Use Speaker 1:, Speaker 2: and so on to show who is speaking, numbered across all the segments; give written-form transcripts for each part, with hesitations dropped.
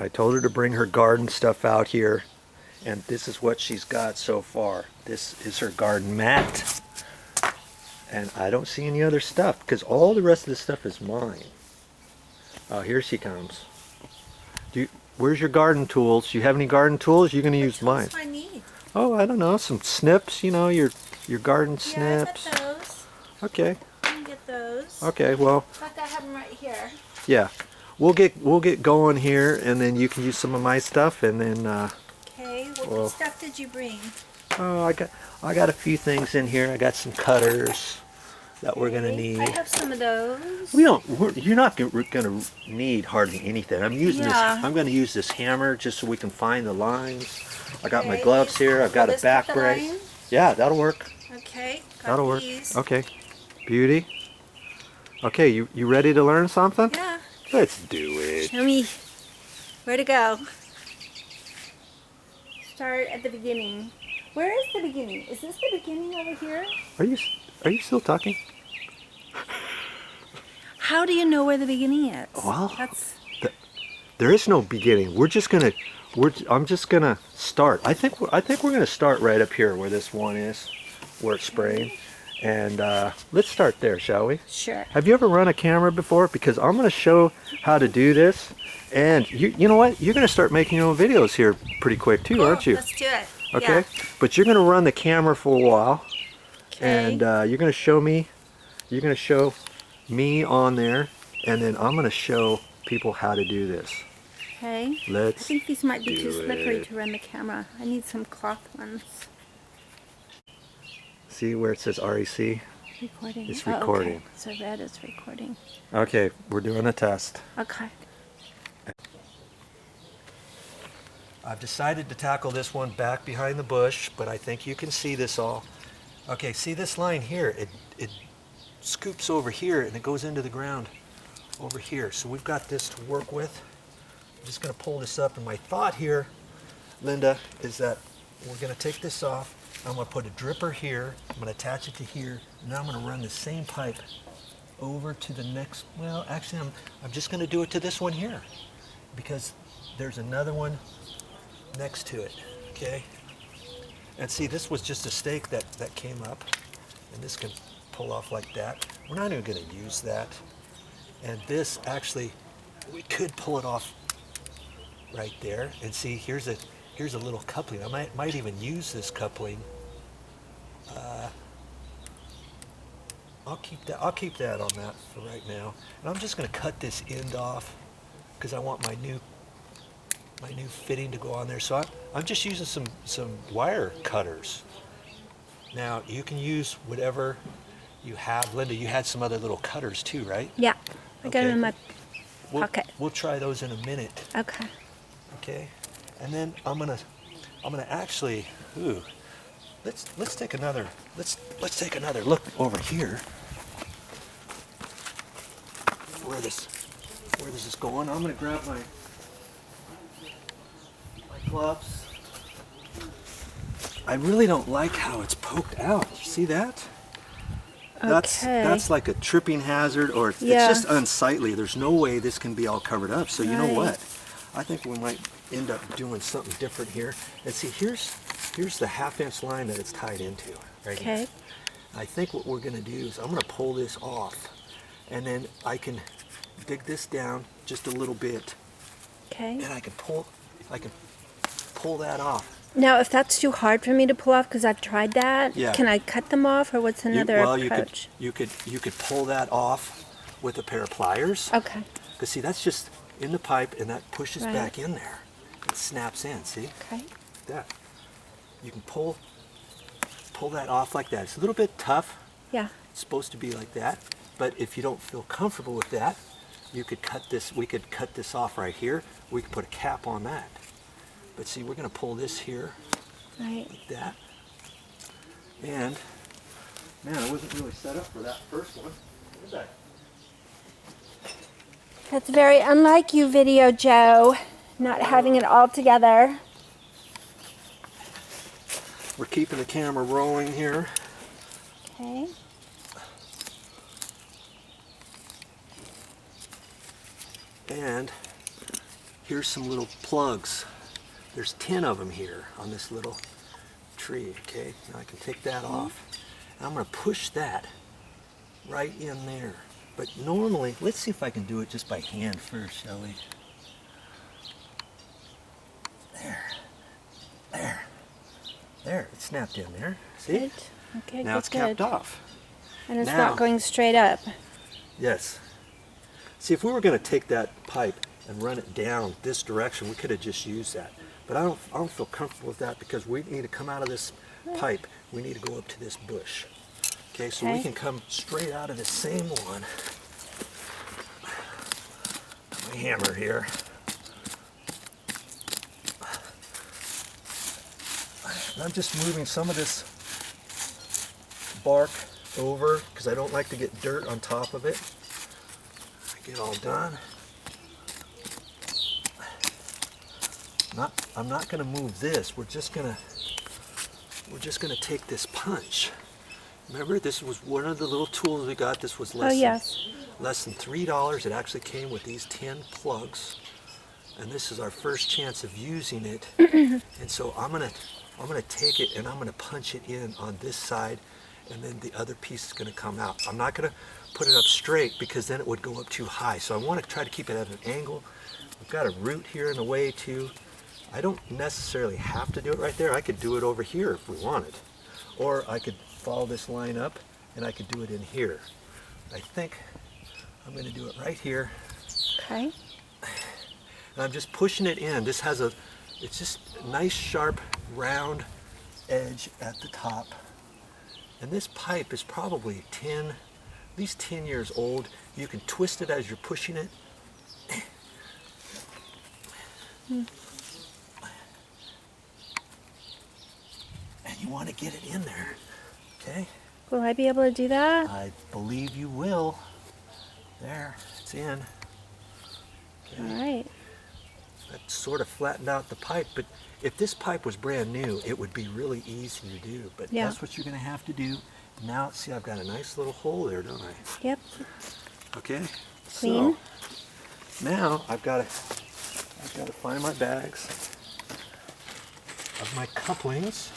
Speaker 1: I told her to bring her garden stuff out here, and this is what she's got so far. This is her garden mat, and I don't see any other stuff because all the rest of this stuff is mine. Oh, here she comes. Where's your garden tools? You have any garden tools? You're going to use mine.
Speaker 2: What tools do I need?
Speaker 1: Oh, I don't know. Some snips, you know, your garden snips.
Speaker 2: Yeah, I got those.
Speaker 1: Okay.
Speaker 2: I can get those.
Speaker 1: Okay, well.
Speaker 2: In fact, I have them right here.
Speaker 1: Yeah. We'll get going here, and then you can use some of my stuff, and then
Speaker 2: okay. What stuff did you bring?
Speaker 1: Oh, I got a few things in here. I got some cutters that we're gonna need.
Speaker 2: I have some of those.
Speaker 1: You're not gonna need hardly anything. I'm using this. I'm gonna use this hammer just so we can find the lines. I got my gloves here. I've got a back brace. Yeah, that'll work.
Speaker 2: Okay.
Speaker 1: That'll work. Okay. Beauty. Okay, you ready to learn something?
Speaker 2: Yeah.
Speaker 1: Let's do it.
Speaker 2: Show me where to go. Start at the beginning. Where is the beginning? Is this the beginning over here?
Speaker 1: Are you still talking?
Speaker 2: How do you know where the beginning is?
Speaker 1: Well, there is no beginning. I'm just gonna start. I think we're gonna start right up here where this one is, where it's spraying. And let's start there, shall we?
Speaker 2: Sure.
Speaker 1: Have you ever run a camera before? Because I'm going to show how to do this. And you know what? You're going to start making your own videos here pretty quick too, aren't you?
Speaker 2: Let's do it.
Speaker 1: Okay.
Speaker 2: Yeah.
Speaker 1: But you're going to run the camera for a while.
Speaker 2: Okay.
Speaker 1: And you're going to show me. You're going to show me on there. And then I'm going to show people how to do this.
Speaker 2: Okay. I think these might be too slippery to run the camera. I need some cloth ones.
Speaker 1: See where it says REC?
Speaker 2: Recording.
Speaker 1: It's recording.
Speaker 2: Okay. So red is recording.
Speaker 1: Okay, we're doing a test.
Speaker 2: Okay.
Speaker 1: I've decided to tackle this one back behind the bush, but I think you can see this all. Okay, see this line here? It scoops over here and it goes into the ground over here. So we've got this to work with. I'm just going to pull this up, and my thought here, Linda, is that we're going to take this off. I'm going to put a dripper here, I'm going to attach it to here, and then I'm going to run the same pipe over to the next, well actually I'm just going to do it to this one here, because there's another one next to it, okay? And see, this was just a stake that came up, and this can pull off like that. We're not even going to use that. And this actually, we could pull it off right there, and see, here's a little coupling. I might even use this coupling. I'll keep that on that for right now. And I'm just going to cut this end off because I want my new fitting to go on there. So I'm just using some wire cutters. Now you can use whatever you have. Linda, you had some other little cutters too, right?
Speaker 2: Yeah, I got them in my pocket.
Speaker 1: We'll try those in a minute.
Speaker 2: Okay.
Speaker 1: Okay. And then I'm gonna actually, let's take another look over here. Where this is going. I'm gonna grab my gloves. I really don't like how it's poked out. You see that?
Speaker 2: Okay.
Speaker 1: That's like a tripping hazard, or it's just unsightly. There's no way this can be all covered up. So you know what? I think we might end up doing something different here. And see, here's the 1/2-inch line that it's tied into right here. I think what we're going to do is I'm going to pull this off, and then I can dig this down just a little bit.
Speaker 2: Okay.
Speaker 1: And I can pull that off.
Speaker 2: Now, if that's too hard for me to pull off, because I've tried that,
Speaker 1: Yeah.
Speaker 2: can I cut them off, or what's another approach?
Speaker 1: You could pull that off with a pair of pliers.
Speaker 2: Okay.
Speaker 1: Because see, that's just in the pipe, and that pushes back in there. It snaps in, see?
Speaker 2: Okay.
Speaker 1: Like that. You can pull that off like that. It's a little bit tough.
Speaker 2: Yeah.
Speaker 1: It's supposed to be like that. But if you don't feel comfortable with that, you could cut this. We could cut this off right here. We could put a cap on that. But see, we're going to pull this here.
Speaker 2: Right.
Speaker 1: Like that. And, man, I wasn't really set up for that first one. Was I?
Speaker 2: That's very unlike you, VideoJoe, not having it all together.
Speaker 1: We're keeping the camera rolling here.
Speaker 2: Okay.
Speaker 1: And here's some little plugs. There's 10 of them here on this little tree, okay? Now I can take that off. And I'm going to push that right in there. But normally, let's see if I can do it just by hand first, shall we? There, it snapped in there. See?
Speaker 2: Good. Okay,
Speaker 1: now
Speaker 2: good,
Speaker 1: it's capped
Speaker 2: good.
Speaker 1: off.
Speaker 2: And it's
Speaker 1: Now-
Speaker 2: not going straight up.
Speaker 1: Yes. See, if we were going to take that pipe and run it down this direction, we could have just used that. But I don't feel comfortable with that because we need to come out of this pipe. We need to go up to this bush. Okay, so we
Speaker 2: Okay.
Speaker 1: can come straight out of the same one. My hammer here. And I'm just moving some of this bark over because I don't like to get dirt on top of it. Get all done. I'm not going to move this. We're just going to take this punch. Remember, this was one of the little tools we got. This was less than $3. It actually came with these 10 plugs, and this is our first chance of using it. And so I'm gonna take it and I'm gonna punch it in on this side, and then the other piece is gonna come out. I'm not gonna put it up straight because then it would go up too high. So I want to try to keep it at an angle. We've got a root here in the way too. I don't necessarily have to do it right there. I could do it over here if we wanted. Or I could follow this line up and I could do it in here. I think I'm going to do it right here.
Speaker 2: Okay.
Speaker 1: And I'm just pushing it in. This has it's just a nice sharp round edge at the top. And this pipe is probably at least 10 years old. You can twist it as you're pushing it. And you want to get it in there, okay?
Speaker 2: Will I be able to do that?
Speaker 1: I believe you will. There, it's in. Okay.
Speaker 2: All right.
Speaker 1: That sort of flattened out the pipe, but if this pipe was brand new, it would be really easy to do. But
Speaker 2: Yeah.
Speaker 1: that's what you're going to have to do. Now, see, I've got a nice little hole there, don't I?
Speaker 2: Yep.
Speaker 1: Okay.
Speaker 2: Clean.
Speaker 1: So now I've got to find my bags of my couplings.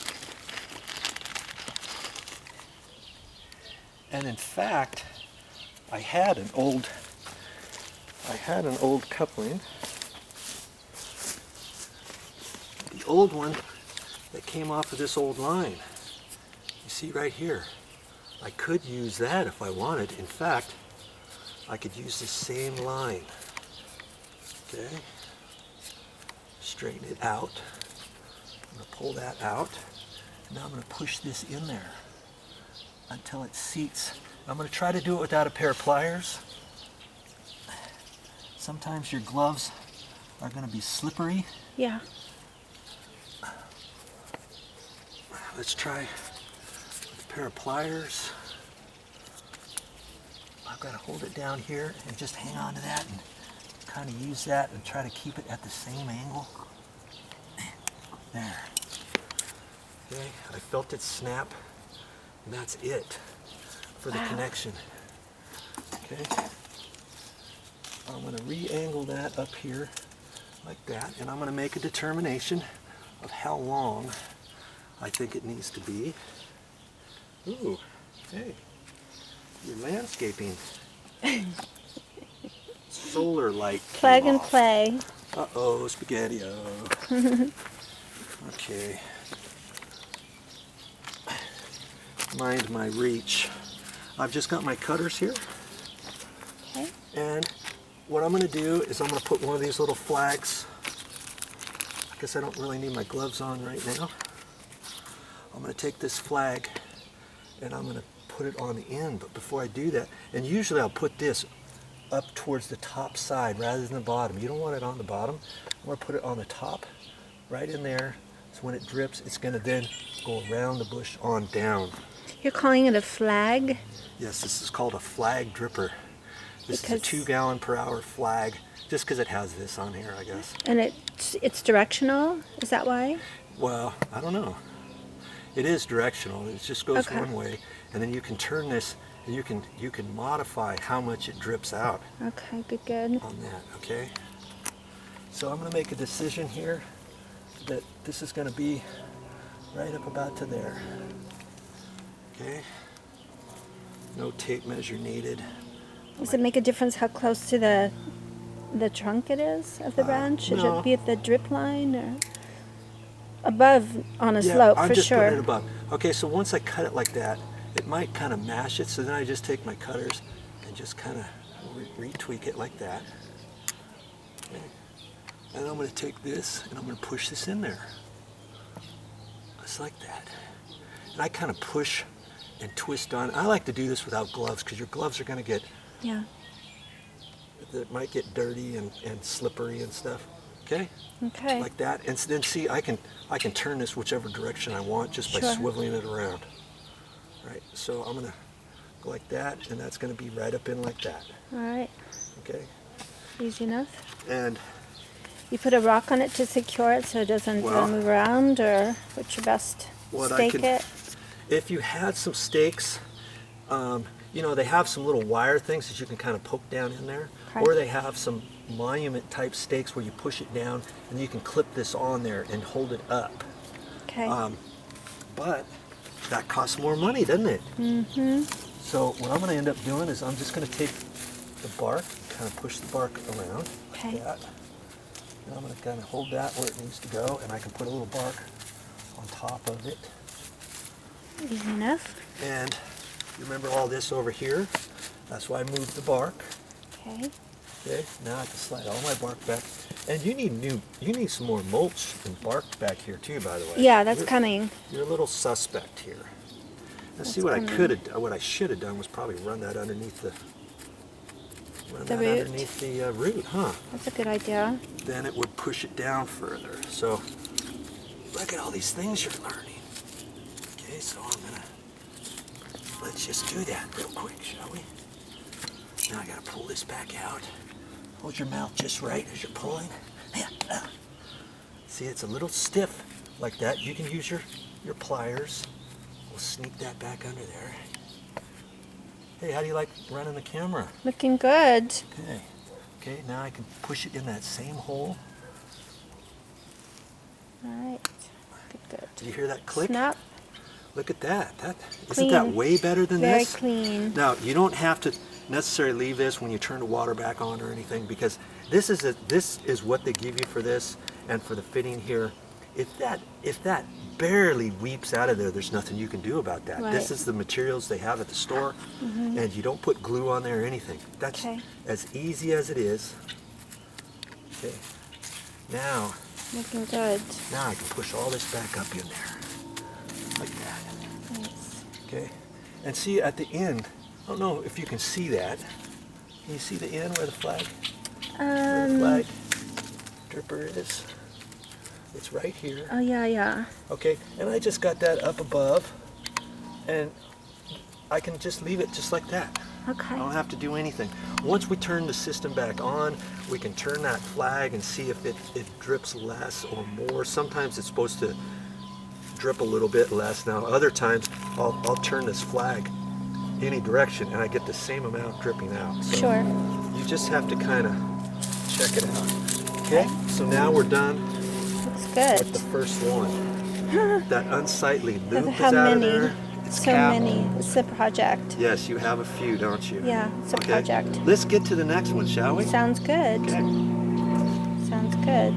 Speaker 1: And in fact, I had an old coupling. The old one that came off of this old line. You see right here. I could use that if I wanted. In fact, I could use the same line. Okay. Straighten it out. I'm going to pull that out. Now I'm going to push this in there until it seats. I'm going to try to do it without a pair of pliers. Sometimes your gloves are going to be slippery.
Speaker 2: Yeah.
Speaker 1: Let's try with a pair of pliers. I've got to hold it down here and just hang on to that and kind of use that and try to keep it at the same angle. There. Okay, I felt it snap, and that's it for the connection. Okay. I'm going to re-angle that up here like that, and I'm going to make a determination of how long I think it needs to be. Ooh, hey, your landscaping solar light.
Speaker 2: Plug and play.
Speaker 1: Uh-oh, spaghetti-o. Okay. Mind my reach. I've just got my cutters here.
Speaker 2: Okay.
Speaker 1: And what I'm going to do is I'm going to put one of these little flags. I guess I don't really need my gloves on right now. I'm going to take this flag and I'm going to put it on the end. But before I do that, and usually I'll put this up towards the top side rather than the bottom. You don't want it on the bottom. I'm going to put it on the top, right in there. So when it drips, it's going to then go around the bush on down.
Speaker 2: You're calling it a flag?
Speaker 1: Yes, this is called a flag dripper. This
Speaker 2: Because-
Speaker 1: is a 2 gallon per hour flag, just because it has this on here, I guess.
Speaker 2: And it's directional? Is that why?
Speaker 1: Well, I don't know. It is directional. It just goes
Speaker 2: Okay.
Speaker 1: one way, and then you can turn this, and you can modify how much it drips out
Speaker 2: Okay, good.
Speaker 1: on that. Okay. So I'm going to make a decision here that this is going to be right up about to there. Okay. No tape measure needed.
Speaker 2: Does it make a difference how close to the trunk it is of the branch? Should
Speaker 1: no.
Speaker 2: it be at the drip line or above on a
Speaker 1: Yeah,
Speaker 2: slope
Speaker 1: I'm
Speaker 2: for
Speaker 1: just
Speaker 2: sure?
Speaker 1: putting it above. Okay, so once I cut it like that, it might kind of mash it, so then I just take my cutters and just kind of retweak it like that. Okay. And I'm going to take this and I'm going to push this in there. Just like that. And I kind of push and twist on. I like to do this without gloves because your gloves are going to get,
Speaker 2: Yeah.
Speaker 1: it might get dirty and slippery and stuff. Okay?
Speaker 2: Okay.
Speaker 1: Like that. And then see, I can turn this whichever direction I want just by
Speaker 2: Sure.
Speaker 1: swiveling it around. Right, so I'm going to go like that, and that's going to be right up in like that.
Speaker 2: All right.
Speaker 1: Okay?
Speaker 2: Easy enough.
Speaker 1: And
Speaker 2: You put a rock on it to secure it so it doesn't
Speaker 1: Well,
Speaker 2: move around, or what's your best stake it?
Speaker 1: if you had some stakes, you know, they have some little wire things that you can kind of poke down in there.
Speaker 2: Okay.
Speaker 1: Or they have some monument type stakes where you push it down and you can clip this on there and hold it up.
Speaker 2: Okay.
Speaker 1: But that costs more money, doesn't it?
Speaker 2: Mm-hmm.
Speaker 1: So what I'm going to end up doing is I'm just going to take the bark, kind of push the bark around
Speaker 2: Okay.
Speaker 1: like that. And I'm going to kind of hold that where it needs to go, and I can put a little bark on top of it.
Speaker 2: Easy enough.
Speaker 1: And you remember all this over here? That's why I moved the bark.
Speaker 2: Okay.
Speaker 1: Okay, now I can slide all my bark back. And you need some more mulch and bark back here too, by the way.
Speaker 2: Yeah, that's coming.
Speaker 1: You're a little suspect here. Let's see
Speaker 2: That's coming.
Speaker 1: what I should have done was probably run that underneath the
Speaker 2: root.
Speaker 1: root, huh?
Speaker 2: That's a good idea.
Speaker 1: Then it would push it down further. So look at all these things you're learning. Okay, so let's just do that real quick, shall we? Now I gotta pull this back out. Hold your mouth just right as you're pulling. See, it's a little stiff like that. You can use your pliers. We'll sneak that back under there. Hey, how do you like running the camera?
Speaker 2: Looking good.
Speaker 1: Okay. Okay, now I can push it in that same hole.
Speaker 2: All right. Good.
Speaker 1: Did you hear that click?
Speaker 2: Snap.
Speaker 1: Look at that. Isn't
Speaker 2: Clean.
Speaker 1: that way better than
Speaker 2: Very
Speaker 1: this?
Speaker 2: clean.
Speaker 1: Now, you don't have to necessarily leave this when you turn the water back on or anything, because this is what they give you for this and for the fitting here. If that barely weeps out of there, there's nothing you can do about that.
Speaker 2: Right.
Speaker 1: This is the materials they have at the store, and you don't put glue on there or anything. That's
Speaker 2: Okay.
Speaker 1: as easy as it is. Okay. Now
Speaker 2: Looking good.
Speaker 1: I can push all this back up in there, like that.
Speaker 2: Nice.
Speaker 1: Okay, and see at the end, I don't know if you can see that. Can you see the end where the flag dripper is? It's right here.
Speaker 2: Oh yeah.
Speaker 1: Okay, and I just got that up above, and I can just leave it just like that.
Speaker 2: Okay.
Speaker 1: I don't have to do anything. Once we turn the system back on, we can turn that flag and see if it drips less or more. Sometimes it's supposed to drip a little bit less. Now other times I'll turn this flag any direction and I get the same amount dripping out. So
Speaker 2: Sure.
Speaker 1: you just have to kind of check it out. Okay, so now we're done
Speaker 2: Looks
Speaker 1: with the
Speaker 2: good.
Speaker 1: first one. That unsightly loop is
Speaker 2: How
Speaker 1: out of
Speaker 2: many?
Speaker 1: there. It's
Speaker 2: So
Speaker 1: capped.
Speaker 2: many. It's a project.
Speaker 1: Yes, you have a few, don't you?
Speaker 2: Yeah, it's a project.
Speaker 1: Let's get to the next one, shall we?
Speaker 2: Sounds good.
Speaker 1: Okay.
Speaker 2: Sounds good.